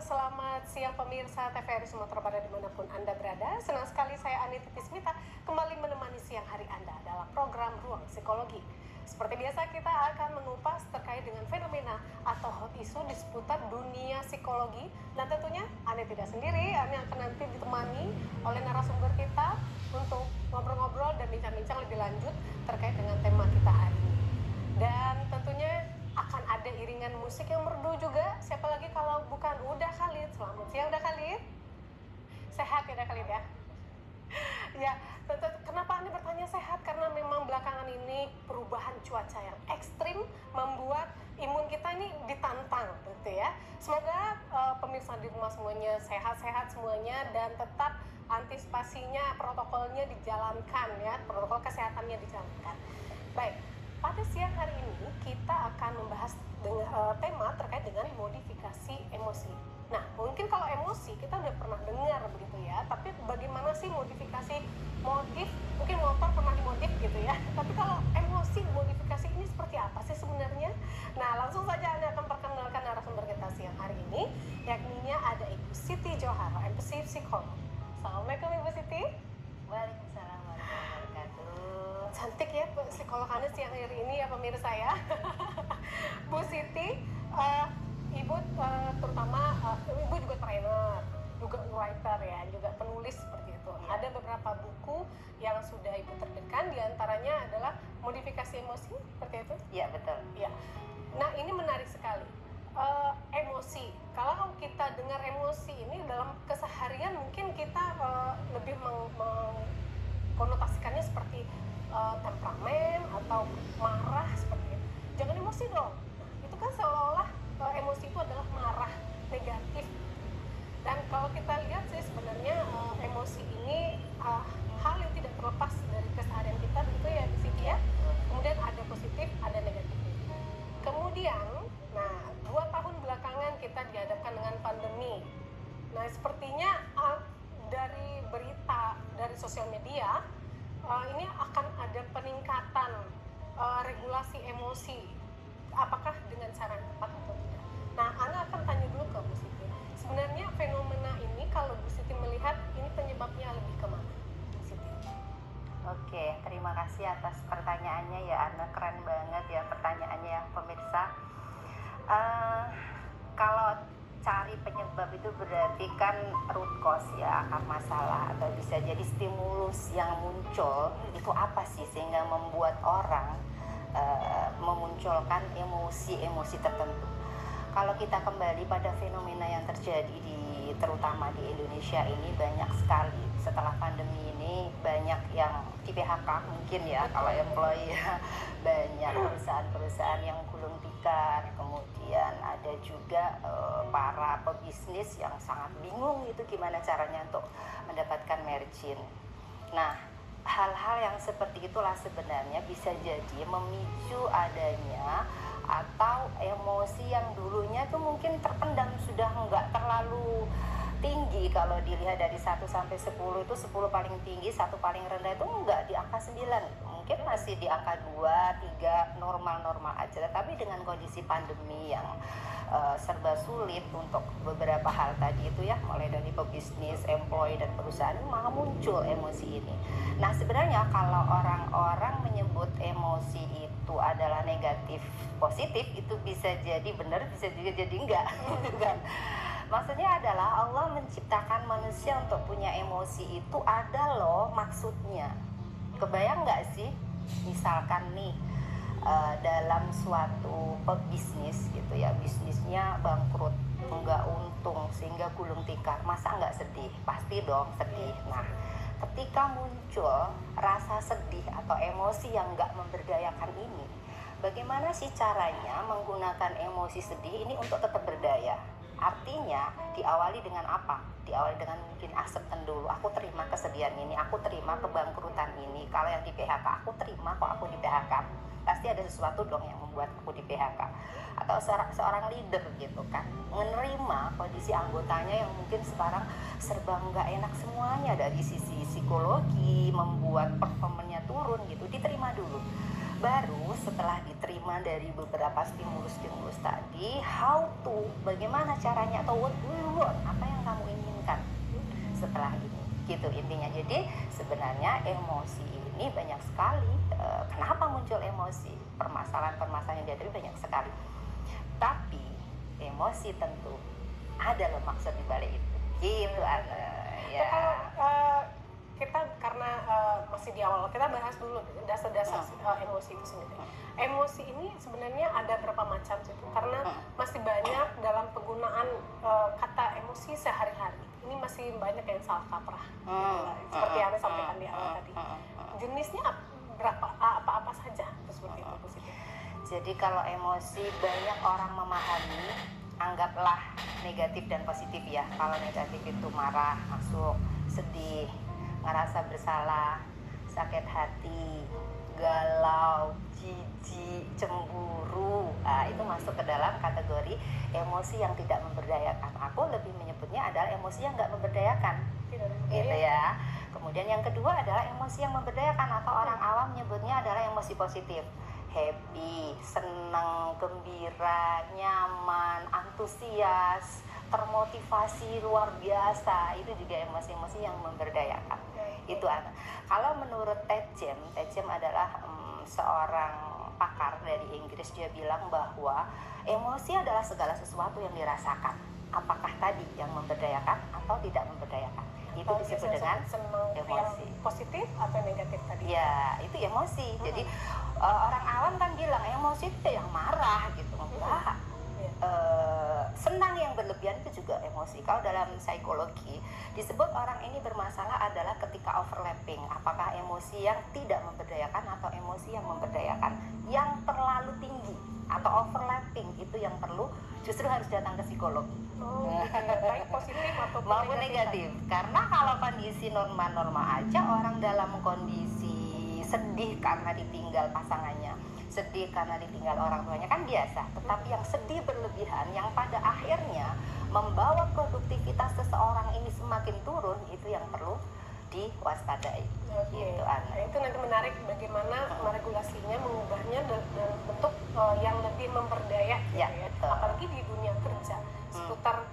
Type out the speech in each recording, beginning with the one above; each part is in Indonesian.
selamat siang pemirsa TVRI Sumatera Barat dimanapun Anda berada. Senang sekali saya Anita Tismita kembali menemani siang hari Anda dalam program Ruang Psikologi. Seperti biasa kita akan mengupas terkait dengan fenomena atau hot issue di seputar dunia psikologi. Dan tentunya Anda tidak sendiri, Anda akan nanti ditemani oleh narasumber kita untuk ngobrol-ngobrol dan bincang-bincang lebih lanjut terkait dengan tema kita hari ini. Dan tentunya akan ada iringan musik yang merdu juga. Siapa lagi kalau bukan Uda Khalid. Selamat siang Uda Khalid. Sehat ya Uda Khalid ya? Ya, tentu kenapa Anda bertanya sehat? Karena memang belakangan ini perubahan cuaca yang ekstrim membuat imun kita ini ditantang gitu ya. Semoga pemirsa di rumah semuanya sehat-sehat semuanya dan tetap antisipasinya, protokolnya dijalankan ya, protokol kesehatannya dijalankan. Baik. Pada siang hari ini kita akan membahas tema terkait dengan modifikasi emosi. Nah, mungkin kalau emosi kita udah pernah dengar begitu ya, tapi bagaimana sih modifikasi modif? Mungkin motor pernah dimodif gitu ya, tapi kalau emosi modifikasi ini seperti apa sih sebenarnya? Nah, langsung saja Anda akan perkenalkan narasumber kita siang hari ini, yakninya ada Ibu Siti Johara, MPC Psikolog. Assalamualaikum Ibu Siti. Waalaikumsalam warahmatullahi wabarakatuh. Cantik ya psikolog Anda siang hari ini ya pemirsa ya. Bu Siti, Ibu terutama Ibu juga trainer, juga writer ya, juga penulis seperti itu. Ya. Ada beberapa buku yang sudah Ibu terbitkan, diantaranya adalah modifikasi emosi, seperti itu? Iya betul. Ya. Nah ini menarik sekali. Emosi. Kalau kita dengar emosi ini dalam keseharian mungkin kita lebih mengkonotasikannya seperti temperamen atau marah seperti itu. Jangan emosi dong. Itu kan seolah-olah emosi itu adalah marah, negatif. Dan kalau kita lihat sih sebenarnya emosi ini hal yang tidak terlepas dari keseharian kita begitu ya di sini ya. Kemudian ada positif, ada negatif. Kemudian, nah 2 tahun belakangan kita dihadapkan dengan pandemi. Nah sepertinya dari berita, dari sosial media, ini akan ada peningkatan regulasi emosi. Apakah dengan cara yang tepat atau tidak? Nah, Ana akan tanya dulu ke Bu Siti. Sebenarnya fenomena ini kalau Bu Siti melihat ini penyebabnya lebih kemana? Bu Siti. Oke, terima kasih atas pertanyaannya ya Ana, keren banget ya pertanyaannya ya pemirsa. Kalau cari penyebab itu berarti kan root cause ya, akar masalah, atau bisa jadi stimulus yang muncul itu apa sih sehingga membuat orang memunculkan emosi-emosi tertentu. Kalau kita kembali pada fenomena yang terjadi terutama di Indonesia ini, banyak sekali setelah pandemi ini banyak yang di PHK mungkin ya, kalau employee ya, banyak perusahaan-perusahaan yang gulung tikar, kemudian ada juga para pebisnis yang sangat bingung itu gimana caranya untuk mendapatkan margin. Nah, hal-hal yang seperti itulah sebenarnya bisa jadi memicu adanya atau emosi yang dulunya tuh mungkin terpendam, sudah nggak terlalu tinggi. Kalau dilihat dari 1 sampai 10 itu 10 paling tinggi, 1 paling rendah itu enggak di angka 9, mungkin masih di angka 2, 3 normal-normal aja. Tapi dengan kondisi pandemi yang serba sulit untuk beberapa hal tadi itu ya, mulai dari pebisnis, employee dan perusahaan, malah muncul emosi ini. Nah sebenarnya kalau orang-orang menyebut emosi itu adalah negatif positif, itu bisa jadi benar, bisa juga jadi enggak kan. Maksudnya adalah Allah menciptakan manusia untuk punya emosi, itu ada loh maksudnya. Kebayang nggak sih, misalkan nih dalam suatu pebisnis gitu ya, bisnisnya bangkrut, nggak untung sehingga gulung tikar, masa nggak sedih? Pasti dong sedih. Nah ketika muncul rasa sedih atau emosi yang nggak memberdayakan ini, bagaimana sih caranya menggunakan emosi sedih ini untuk tetap berdaya? Artinya diawali dengan apa? Diawali dengan mungkin acceptance dulu. Aku terima kesedihan ini, aku terima kebangkrutan ini. Kalau yang di PHK, aku terima kok aku di PHK. Pasti ada sesuatu dong yang membuat aku di PHK. Atau seorang leader gitu kan, menerima kondisi anggotanya yang mungkin sekarang serba nggak enak semuanya, dari sisi psikologi, membuat performanya turun gitu, diterima dulu. Baru setelah diterima dari beberapa stimulus-stimulus tadi, how to, bagaimana caranya, atau what do you want, apa yang kamu inginkan setelah ini, gitu intinya. Jadi sebenarnya emosi ini banyak sekali. Kenapa muncul emosi? Permasalahan-permasalahan yang dihadapi banyak sekali. Tapi emosi tentu ada loh maksud di balik itu. Gitu Ana. Ya. Kalau kita karena masih di awal, kita bahas dulu dasar-dasar emosi itu sendiri. Emosi ini sebenarnya ada berapa macam sih? Karena masih banyak dalam penggunaan kata emosi sehari-hari. Ini masih banyak yang salah kaprah. Seperti yang Anda sampaikan di awal tadi. Jenisnya berapa? Apa-apa saja? Seperti itu positif. Jadi kalau emosi banyak orang memahami, anggaplah negatif dan positif ya. Kalau negatif itu marah, masuk, sedih, ngerasa bersalah, sakit hati, galau, jijik, cemburu. Nah, itu masuk ke dalam kategori emosi yang tidak memberdayakan. Aku lebih menyebutnya adalah emosi yang nggak memberdayakan. Gitu ya. Kemudian yang kedua adalah emosi yang memberdayakan, atau orang awam menyebutnya adalah emosi positif. Happy, senang, gembira, nyaman, antusias, termotivasi luar biasa. Itu juga emosi-emosi yang memberdayakan. Itu Ana. Kalau menurut Ted James adalah seorang pakar dari Inggris, dia bilang bahwa emosi adalah segala sesuatu yang dirasakan. Apakah tadi yang memberdayakan atau tidak memberdayakan? Itu disebut dengan emosi. Positif atau negatif tadi? Ya, itu emosi. Jadi orang awam kan bilang emosi itu yang marah gitu. Enggak. Senang yang berlebihan itu juga emosi. Kalau dalam psikologi disebut orang ini bermasalah adalah ketika overlapping. Apakah emosi yang tidak memberdayakan atau emosi yang memberdayakan, yang terlalu tinggi atau overlapping, itu yang perlu justru harus datang ke psikolog. Baik positif maupun negatif. Karena kalau kondisi normal-normal aja, orang dalam kondisi sedih karena ditinggal pasangannya, sedih karena ditinggal orang tuanya kan biasa. Tetapi yang sedih berlebihan, yang pada akhirnya membawa produktivitas seseorang ini semakin turun, itu yang perlu diwaspadai. Gitu, Nah, itu nanti menarik bagaimana meregulasinya, mengubahnya dalam bentuk yang lebih memberdaya gitu ya. Apalagi di dunia kerja, seputar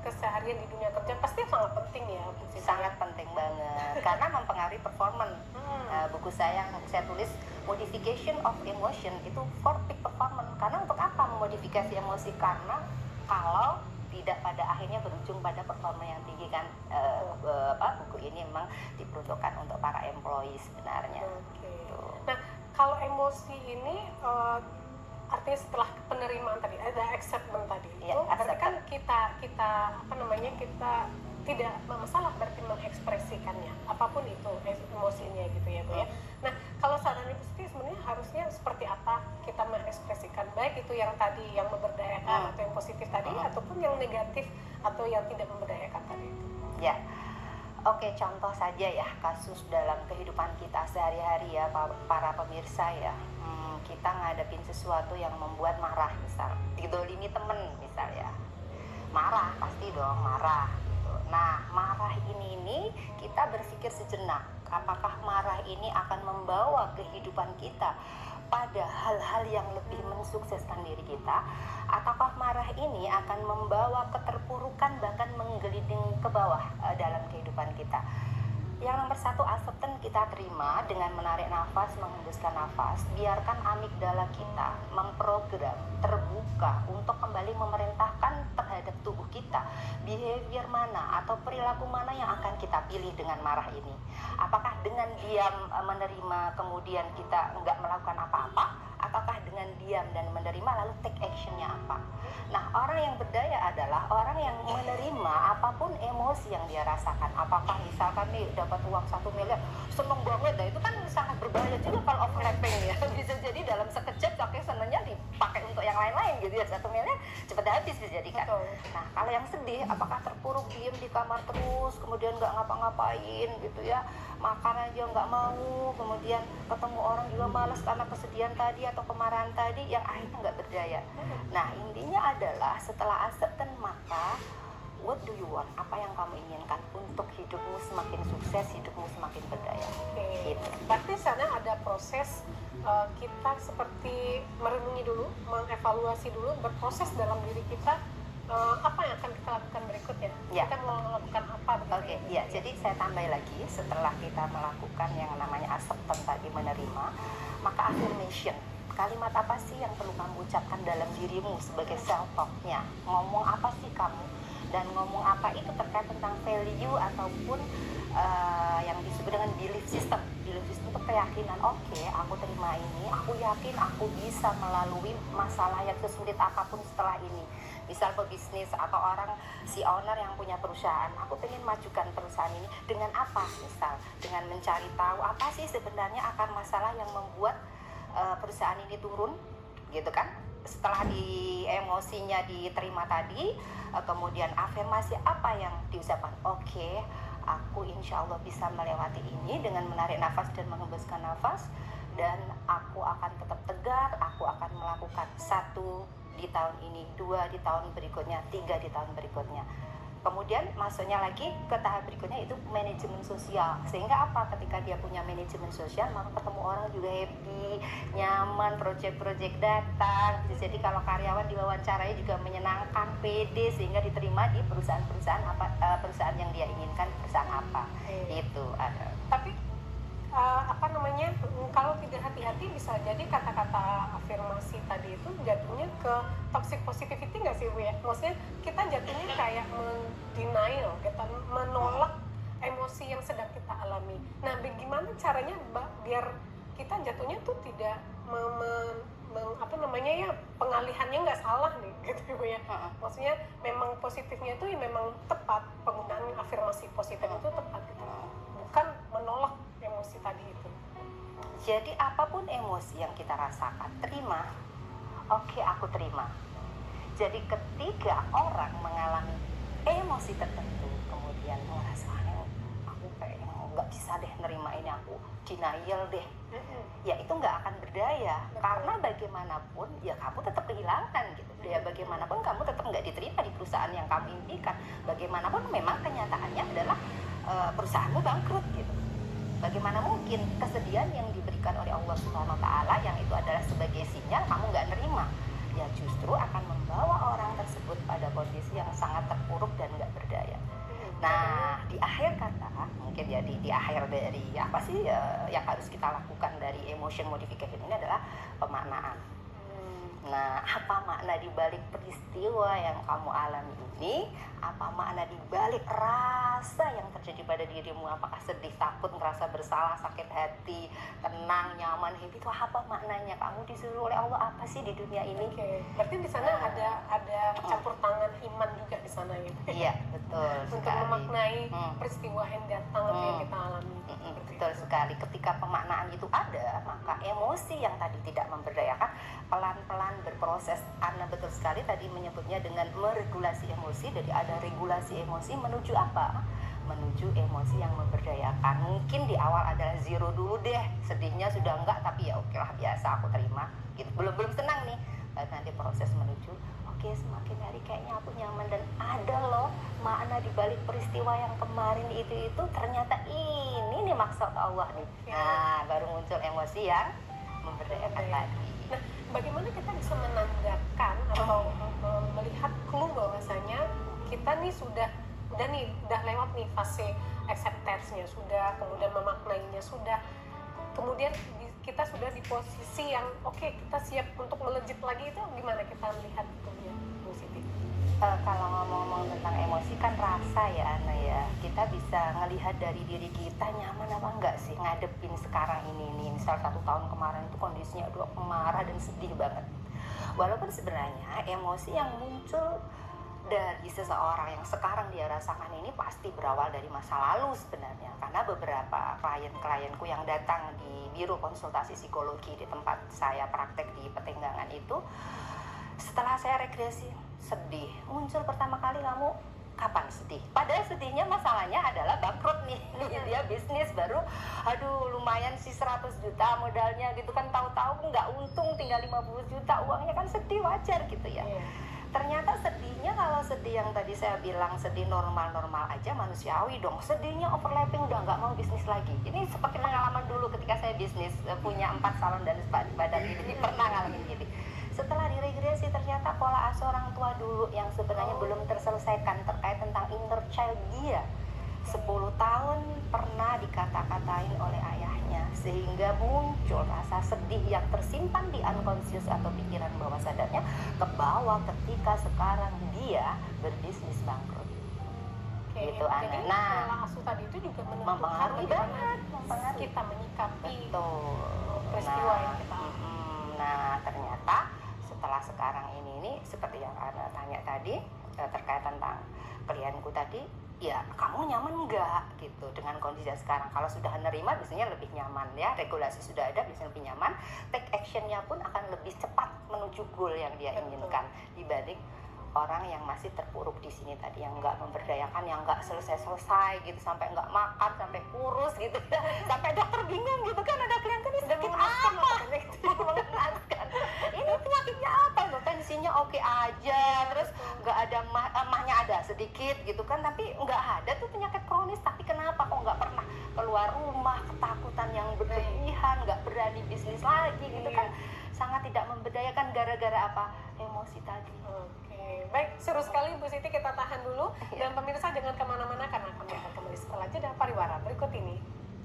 keseharian di dunia kerja pasti sangat penting ya Bu Siti. Sangat penting banget karena mempengaruhi performance. Buku saya yang saya tulis, Modification of Emotion, itu for peak performance. Karena untuk apa memodifikasi emosi? Karena kalau tidak pada akhirnya berujung pada performa yang tinggi kan. Buku ini memang diperuntukkan untuk para employee sebenarnya. Nah, kalau emosi ini artinya setelah penerimaan tadi ada acceptance tadi itu berarti kan kita kita tidak masalah berarti mengekspresikannya apapun itu emosinya gitu ya Bu ya. Nah, kalau saran Ibu Siti sebenarnya harusnya seperti apa kita mengekspresikan, baik itu yang tadi yang memberdayakan atau yang positif tadi ataupun yang negatif atau yang tidak memberdayakan tadi itu. Ya. Oke, contoh saja ya kasus dalam kehidupan kita sehari-hari ya para pemirsa ya. Kita ngadepin sesuatu yang membuat marah, misal didolimi temen misal ya, marah pasti dong, marah gitu. Nah, marah ini kita berpikir sejenak, apakah marah ini akan membawa kehidupan kita pada hal-hal yang lebih mensukseskan diri kita, ataukah marah ini akan membawa keterpurukan bahkan menggelinding ke bawah dalam kehidupan kita. Yang nomor satu, acceptance kita terima dengan menarik nafas, menghembuskan nafas. Biarkan amigdala kita memprogram, terbuka untuk kembali memerintahkan terhadap tubuh kita. Behavior mana atau perilaku mana yang akan kita pilih dengan marah ini? Apakah dengan diam menerima kemudian kita nggak melakukan apa-apa? Ataukah dengan diam dan menerima lalu take actionnya apa? Nah, orang yang berdaya adalah orang yang menerima apapun emosi yang dia rasakan. Apakah misalkan nih dapat uang 1 miliar, seneng banget, nah itu kan sangat berbahaya juga kalau overlapping ya. Bisa jadi dalam sekejap pakai senengnya dipakai untuk yang lain-lain gitu ya, 1 miliar cepat habis bisa jadi kan. Nah, kalau yang sedih, apakah terpuruk diem di kamar terus, kemudian nggak ngapa-ngapain gitu ya, makan aja nggak mau, kemudian ketemu orang juga malas karena kesedihan tadi atau kemarahan tadi, yang akhirnya nggak berdaya. Nah, intinya adalah setelah acceptance, maka what do you want? Apa yang kamu inginkan untuk hidupmu semakin sukses, hidupmu semakin berdaya. Oke. Gitu. Berarti sana ada proses kita seperti merenungi dulu, mengevaluasi dulu, berproses dalam diri kita, apa yang akan kita lakukan berikutnya. Ya. Kita mau melakukan apa begitu. Oke, ya. Jadi saya tambah lagi, setelah kita melakukan yang namanya acceptance tadi, menerima, maka affirmation. Kalimat apa sih yang perlu kamu ucapkan dalam dirimu sebagai self talk-nya? Ngomong apa sih kamu? Dan ngomong apa itu terkait tentang value ataupun yang disebut dengan belief system. Belief system itu keyakinan, oke, aku terima ini, aku yakin aku bisa melalui masalah yang sesulit apapun setelah ini. Misal pebisnis atau orang, si owner yang punya perusahaan, aku pengen majukan perusahaan ini dengan apa? Misal dengan mencari tahu apa sih sebenarnya akar masalah yang membuat perusahaan ini turun, gitu kan? Setelah emosinya diterima tadi, kemudian afirmasi apa yang diucapkan? Oke, aku insya Allah bisa melewati ini dengan menarik nafas dan mengembuskan nafas, dan aku akan tetap tegar, aku akan melakukan 1 di tahun ini, 2 di tahun berikutnya, 3 di tahun berikutnya. Kemudian masuknya lagi ke tahap berikutnya itu manajemen sosial. Sehingga apa? Ketika dia punya manajemen sosial, maka ketemu orang juga happy, nyaman, proyek-proyek datang. Jadi kalau karyawan diwawancarai juga menyenangkan, pede, sehingga diterima di perusahaan-perusahaan perusahaan yang dia inginkan, perusahaan apa. Itu ada. Tapi kalau tidak hati-hati bisa jadi kata-kata afirmasi tadi itu jatuhnya ke toxic positivity nggak sih Bu ya? Maksudnya kita jatuhnya kayak denial, kita menolak emosi yang sedang kita alami. Nah, bagaimana caranya biar kita jatuhnya tuh tidak pengalihannya nggak salah nih gitu Bu ya? Maksudnya memang positifnya itu ya memang tepat, penggunaan afirmasi positif itu tepat gitu. Bukan menolak emosi tadi itu. Jadi apapun emosi yang kita rasakan, terima. Oke, aku terima. Jadi ketika orang mengalami emosi tertentu, kemudian merasa aku kayaknya nggak bisa deh nerima ini, aku denial deh, ya itu nggak akan berdaya. Karena bagaimanapun ya kamu tetap kehilangan gitu. Ya bagaimanapun kamu tetap nggak diterima di perusahaan yang kamu impikan. Bagaimanapun memang kenyataannya adalah perusahaanmu bangkrut gitu. Bagaimana mungkin kesedihan yang diberikan oleh Allah Subhanahu wa Ta'ala yang itu adalah sebagai sinyal kamu nggak nerima, ya justru akan membawa orang tersebut pada kondisi yang sangat terpuruk dan nggak berdaya. Nah, di akhir kata, mungkin ya di akhir dari apa sih yang harus kita lakukan dari emotion modification ini adalah pemaknaan. Nah, apa makna di balik peristiwa yang kamu alami ini? Apa makna di balik rasa yang terjadi pada dirimu? Apakah sedih, takut, merasa bersalah, sakit hati, tenang, nyaman, happy? Itu apa maknanya? Kamu disuruh oleh Allah apa sih di dunia ini? Oke. Berarti di sana ada campur tangan iman juga di sana ya? Iya, betul. Untuk memaknai peristiwa yang datang atau yang kita alami. Betul sekali. Ketika pemaknaan itu ada, maka emosi yang tadi tidak memberdayakan pelan-pelan berproses. Anda betul sekali tadi menyebutnya dengan meregulasi emosi. Jadi ada regulasi emosi menuju apa? Menuju emosi yang memberdayakan. Mungkin di awal adalah zero dulu deh, sedihnya sudah enggak, tapi ya oke lah, biasa aku terima gitu. Belum senang nih. Lalu nanti proses menuju oke, semakin hari kayaknya aku nyaman, dan ada loh makna di balik peristiwa yang kemarin itu ternyata ini nih maksud Allah nih. Nah, baru muncul emosi yang memberdayakan tadi. Nah, bagaimana kita bisa menandakan atau melihat clue bahwasanya kita nih sudah lewat nih fase acceptance-nya sudah, kemudian memaknainya sudah, kemudian kita sudah di posisi yang oke, kita siap untuk melejit lagi. Itu gimana kita melihat itu ya, positif? Kalau ngomong-ngomong tentang emosi kan rasa ya Ana ya, kita bisa ngelihat dari diri kita nyaman apa enggak sih ngadepin sekarang ini. Misal 1 tahun kemarin itu kondisinya aduh aku marah dan sedih banget. Walaupun sebenarnya emosi yang muncul dari seseorang yang sekarang dia rasakan ini pasti berawal dari masa lalu sebenarnya. Karena beberapa klien-klienku yang datang di biro konsultasi psikologi di tempat saya praktek di Petenggangan itu, setelah saya regresi sedih, muncul pertama kali kamu kapan sedih? Padahal sedihnya masalahnya adalah bangkrut nih. Dia bisnis baru, aduh lumayan sih 100 juta modalnya gitu kan, tahu-tahu nggak untung tinggal 50 juta, uangnya kan sedih, wajar gitu ya. Ternyata sedihnya, kalau sedih yang tadi saya bilang sedih normal-normal aja manusiawi dong. Sedihnya overlapping, udah nggak mau bisnis lagi. Ini seperti pengalaman dulu ketika saya bisnis, punya 4 salon dan spa di Badan ini, pernah ngalamin gini. Setelah diregresi ternyata pola asuh orang tua dulu yang sebenarnya belum terselesaikan terkait tentang inner child dia. 10 tahun pernah dikata-katain oleh ayahnya, sehingga muncul rasa sedih yang tersimpan di unconscious atau pikiran bawah sadarnya ke bawah ketika sekarang dia berbisnis bangkrut. Gitu, Ana. Jadi Nah, pola asuh tadi itu juga menentukan mempengaruhi bagaimana banget, mempengaruhi. kita menyikapi Betul. peristiwa yang kita Nah, ternyata setelah sekarang ini seperti yang Ana tanya tadi terkait tentang klienku tadi, ya kamu nyaman nggak gitu dengan kondisi sekarang. Kalau sudah menerima biasanya lebih nyaman ya, regulasi sudah ada biasanya lebih nyaman, take actionnya pun akan lebih cepat menuju goal yang dia inginkan dibanding orang yang masih terpuruk di sini tadi, yang nggak memberdayakan, yang nggak selesai gitu, sampai nggak makan, sampai kurus gitu ya, sampai dokter bingung gitu kan, ada klien kan ini sakit apa mengenaskan, ini penyakitnya apa loh, tensinya oke aja, terus nggak ada mahnya ada sedikit gitu kan, tapi nggak ada tuh penyakit kronis, tapi kenapa kok nggak pernah keluar rumah, ketakutan yang berlebihan, nggak berani bisnis lagi gitu kan, sangat tidak memberdayakan gara-gara apa, emosi tadi. Oke, baik, seru sekali Bu Siti, kita tahan dulu.